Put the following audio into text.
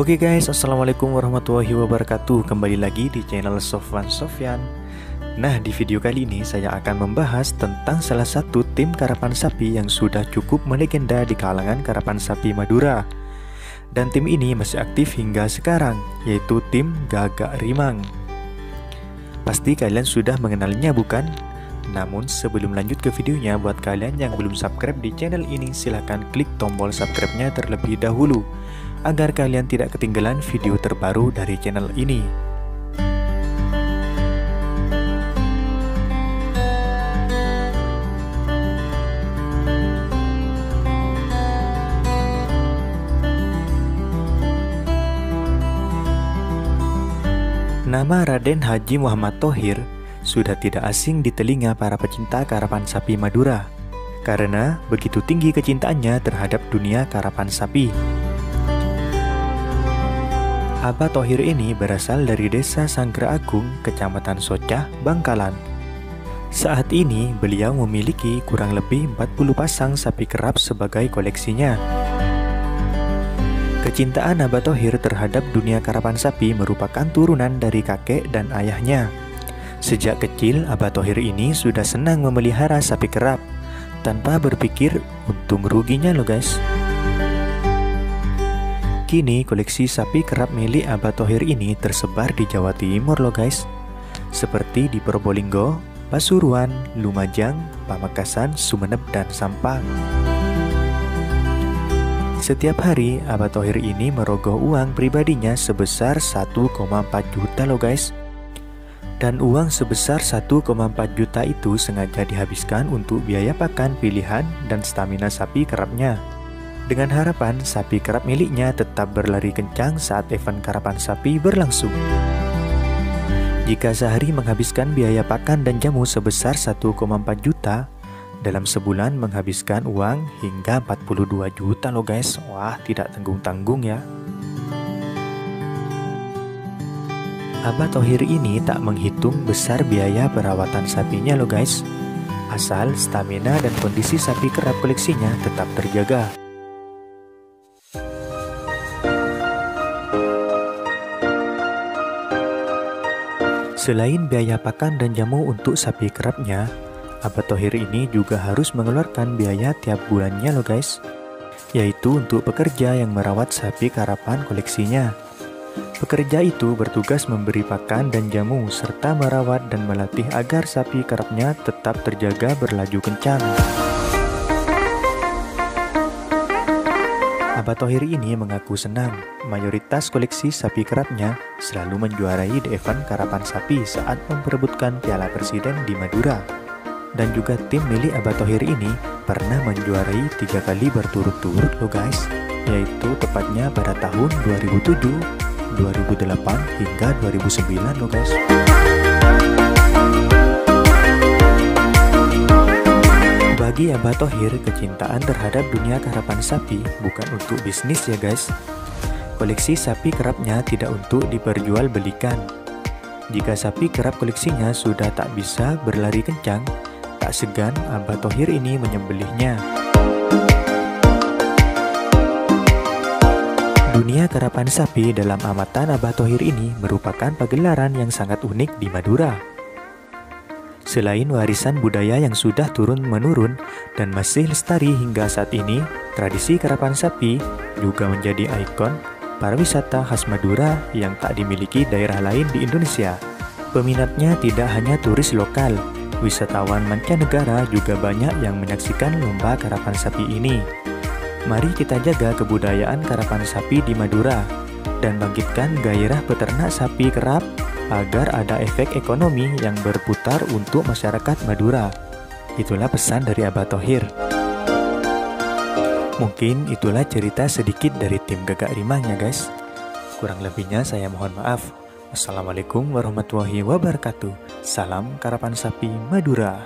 Oke guys, assalamualaikum warahmatullahi wabarakatuh. Kembali lagi di channel Sofwan Sofyan. Nah, di video kali ini saya akan membahas tentang salah satu tim karapan sapi yang sudah cukup melegenda di kalangan karapan sapi Madura. Dan tim ini masih aktif hingga sekarang, yaitu tim Gagak Rimang. Pasti kalian sudah mengenalnya bukan? Namun sebelum lanjut ke videonya, buat kalian yang belum subscribe di channel ini, silahkan klik tombol subscribe-nya terlebih dahulu agar kalian tidak ketinggalan video terbaru dari channel ini. Nama Raden Haji Muhammad Thohir sudah tidak asing di telinga para pecinta karapan sapi Madura, karena begitu tinggi kecintaannya terhadap dunia karapan sapi. Abah Thohir ini berasal dari desa Sanggra Agung, Kecamatan Socah, Bangkalan. Saat ini beliau memiliki kurang lebih 40 pasang sapi kerap sebagai koleksinya. Kecintaan Abah Thohir terhadap dunia karapan sapi merupakan turunan dari kakek dan ayahnya. Sejak kecil, Abah Thohir ini sudah senang memelihara sapi kerap, tanpa berpikir untung ruginya loh guys. Kini koleksi sapi kerap milik Abah Thohir ini tersebar di Jawa Timur loh guys, seperti di Probolinggo, Pasuruan, Lumajang, Pamekasan, Sumeneb, dan Sampang. Setiap hari Abah Thohir ini merogoh uang pribadinya sebesar 1,4 juta loh guys. Dan uang sebesar 1,4 juta itu sengaja dihabiskan untuk biaya pakan pilihan dan stamina sapi kerapnya, dengan harapan sapi kerap miliknya tetap berlari kencang saat event karapan sapi berlangsung. Jika sehari menghabiskan biaya pakan dan jamu sebesar 1,4 juta, dalam sebulan menghabiskan uang hingga 42 juta loh guys. Wah, tidak tanggung-tanggung ya. Abah Thohir ini tak menghitung besar biaya perawatan sapinya loh guys, asal stamina dan kondisi sapi kerap koleksinya tetap terjaga. Selain biaya pakan dan jamu untuk sapi kerapnya, Abah Thohir ini juga harus mengeluarkan biaya tiap bulannya loh guys, yaitu untuk pekerja yang merawat sapi karapan koleksinya. Pekerja itu bertugas memberi pakan dan jamu serta merawat dan melatih agar sapi kerapnya tetap terjaga berlaju kencang. Abah Thohir ini mengaku senang mayoritas koleksi sapi kerapnya selalu menjuarai di event karapan sapi saat memperebutkan Piala Presiden di Madura. Dan juga tim milik Abah Thohir ini pernah menjuarai 3 kali berturut-turut loh guys, yaitu tepatnya pada tahun 2007, 2008, hingga 2009 loh guys. Bagi Abah Thohir, kecintaan terhadap dunia karapan sapi bukan untuk bisnis ya guys. Koleksi sapi kerapnya tidak untuk diperjualbelikan. Jika sapi kerap koleksinya sudah tak bisa berlari kencang, tak segan Abah Thohir ini menyembelihnya. Dunia karapan sapi dalam amatan Abah Thohir ini merupakan pagelaran yang sangat unik di Madura. Selain warisan budaya yang sudah turun-menurun dan masih lestari hingga saat ini, tradisi karapan sapi juga menjadi ikon pariwisata khas Madura yang tak dimiliki daerah lain di Indonesia. Peminatnya tidak hanya turis lokal, wisatawan mancanegara juga banyak yang menyaksikan lomba karapan sapi ini. Mari kita jaga kebudayaan karapan sapi di Madura dan bangkitkan gairah peternak sapi kerap agar ada efek ekonomi yang berputar untuk masyarakat Madura. Itulah pesan dari Abah Thohir. Mungkin itulah cerita sedikit dari tim Gagak Rimang ya guys. Kurang lebihnya saya mohon maaf. Wassalamualaikum warahmatullahi wabarakatuh. Salam karapan sapi Madura.